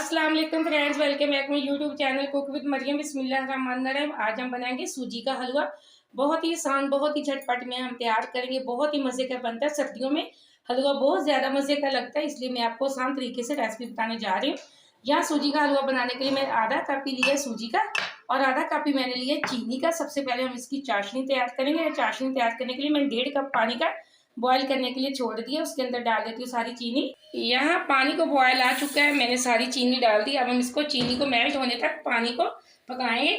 अस्सलाम वालेकुम friends, welcome back my YouTube channel cook with Mariyam. बिस्मिल्लाहिर्रहमानिर्रहीम। आज हम बनाएंगे सूजी का हलवा। बहुत ही आसान, बहुत ही झटपट में हम तैयार करेंगे। बहुत ही मज़े का बनता है। सर्दियों में हलवा बहुत ज़्यादा मज़े का लगता है, इसलिए मैं आपको आसान तरीके से रेसिपी बताने जा रही हूँ। यहाँ सूजी का हलवा बनाने के लिए मैं आधा कप ही लिया सूजी का और आधा कप ही मैंने लिया चीनी का। सबसे पहले हम इसकी चाशनी तैयार करेंगे। चाशनी तैयार करने के लिए मैंने 1.5 कप पानी का बॉईल करने के लिए छोड़ दिया। उसके अंदर डाल देती हूँ सारी चीनी। यहाँ पानी को बॉयल आ चुका है, मैंने सारी चीनी डाल दी। अब हम इसको चीनी को मेल्ट होने तक पानी को पकाएंगे।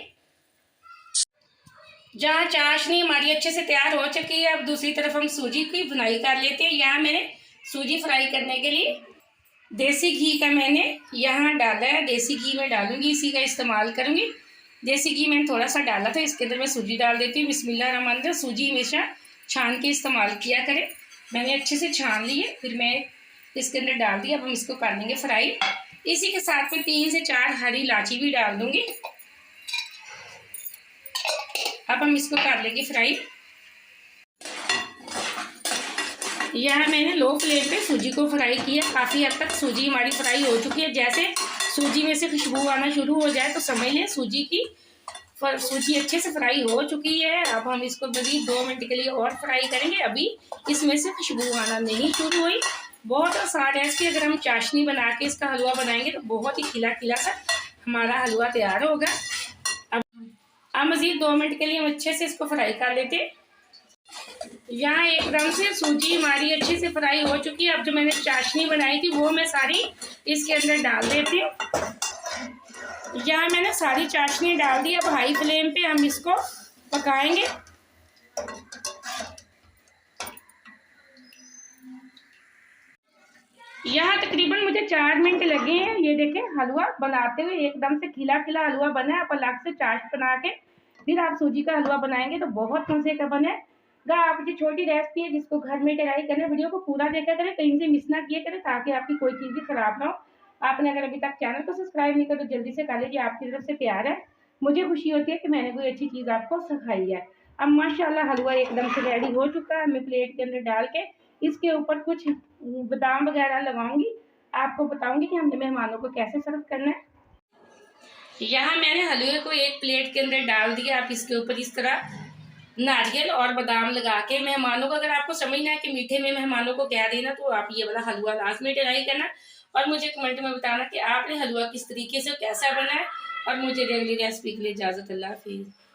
जहाँ चाशनी हमारी अच्छे से तैयार हो चुकी है, अब दूसरी तरफ हम सूजी की भुनाई कर लेते हैं। यहाँ मैंने सूजी फ्राई करने के लिए देसी घी का मैंने यहाँ डाला है। देसी घी मैं डालूंगी, इसी का इस्तेमाल करूँगी। देसी घी मैंने थोड़ा सा डाला था, इसके अंदर मैं सूजी डाल देती हूँ। बिस्मिल्लाहिर्रहमानिर्रहीम। सूजी हमेशा छान के इस्तेमाल किया करें। मैंने अच्छे से छान ली है, फिर मैं इसके अंदर डाल दिया। अब हम इसको कर लेंगे फ्राई। इसी के साथ में 3 से 4 हरी इलायची भी डाल दूंगी। अब हम इसको कर लेंगे फ्राई। यहाँ मैंने लो फ्लेम पे सूजी को फ्राई किया। काफ़ी हद तक सूजी हमारी फ्राई हो चुकी है। जैसे सूजी में से खुशबू आना शुरू हो जाए तो समझ लें सूजी अच्छे से फ्राई हो चुकी है। अब हम इसको करीब 2 मिनट के लिए और फ्राई करेंगे। अभी इसमें से खुशबू आना नहीं शुरू हुई। बहुत आसान रेसिपी। अगर हम चाशनी बना के इसका हलवा बनाएंगे तो बहुत ही खिला खिला सा हमारा हलवा तैयार होगा। अब मज़ीद 2 मिनट के लिए हम अच्छे से इसको फ्राई कर लेते हैं। यहाँ एकदम से सूजी हमारी अच्छे से फ्राई हो चुकी है। अब जो मैंने चाशनी बनाई थी वो मैं सारी इसके अंदर डाल देती हूँ। यहाँ मैंने सारी चाशनी डाल दी। अब हाई फ्लेम पे हम इसको पकाएंगे। यहाँ तकरीबन मुझे 4 मिनट लगे हैं। ये देखें हलवा बनाते हुए एकदम से खिला खिला हलवा बना है। आप अलग से चाश बना के फिर आप सूजी का हलवा बनाएंगे तो बहुत मज़े का बनेगा। आपकी छोटी रेसिपी है जिसको घर में ट्राई करना। वीडियो को पूरा देखा करें, कहीं से मिस ना किया करें, ताकि आपकी कोई चीज़ भी खराब ना हो। आपने अगर अभी तक चैनल को सब्सक्राइब नहीं किया तो जल्दी से कर लीजिए। आपकी तरफ से प्यार है, मुझे खुशी होती है कि मैंने कोई अच्छी चीज़ आपको सिखाई है। अब माशाल्लाह हलवा एकदम से रेडी हो चुका है। मैं प्लेट के अंदर डाल के इसके ऊपर कुछ बादाम वगैरह लगाऊंगी। आपको बताऊंगी कि हमने मेहमानों को कैसे सर्व करना है। यहाँ मैंने हलवे को एक प्लेट के अंदर डाल दिया। आप इसके ऊपर इस तरह नारियल और बादाम लगा के मेहमानों को, अगर आपको समझना है कि मीठे में मेहमानों को क्या देना, तो आप ये वाला हलवा लाजमी ट्राई करना और मुझे कमेंट में बताना कि आपने हलवा किस तरीके से कैसा बना है। और मुझे अगली रेसिपी के लिए इजाज़त। अल्लाह हाफिज़।